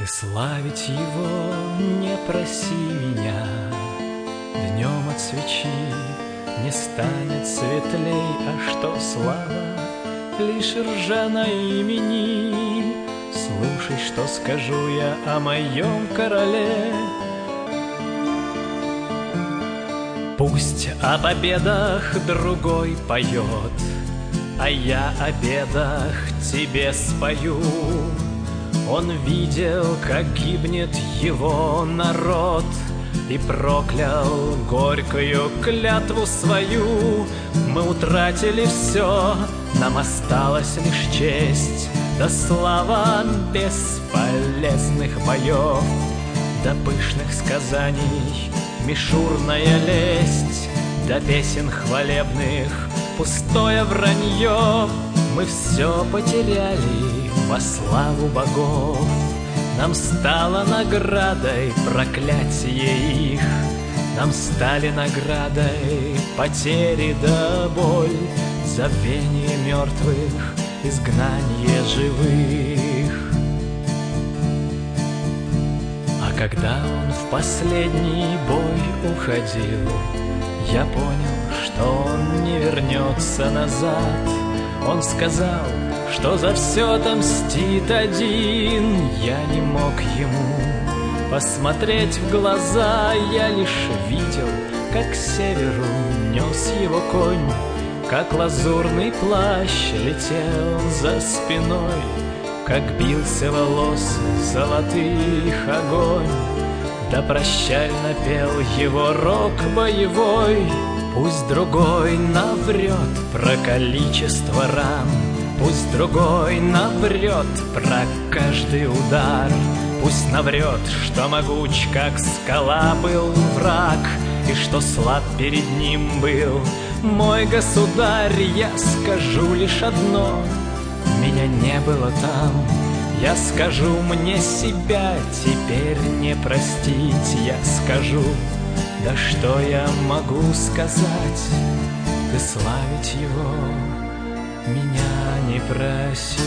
Ты славить его не проси меня, днем от свечи не станет светлей, а что слава лишь ржа на имени. Слушай, что скажу я о моем короле. Пусть о победах другой поет, а я о бедах тебе спою. Он видел, как гибнет его народ, и проклял горькую клятву свою. Мы утратили все, нам осталась лишь честь, да слава бесполезных боев, до пышных сказаний мишурная лесть, до песен хвалебных пустое вранье. Мы все потеряли во славу богов, нам стало наградой проклятие их, нам стали наградой потери да боль, забвение мертвых, изгнание живых. А когда он в последний бой уходил, я понял, что он не вернется назад. Он сказал, что за все отомстит один. Я не мог ему посмотреть в глаза, я лишь видел, как к северу нес его конь, как лазурный плащ летел за спиной, как бился волос золотых огонь. Да прощально пел его рок боевой. Пусть другой наврет про количество ран, пусть другой наврет про каждый удар, пусть наврет, что могуч, как скала, был враг, и что слаб перед ним был мой государь. Я скажу лишь одно: меня не было там. Я скажу, мне себя теперь не простить. Я скажу, да что я могу сказать? Ты славить его меня не проси.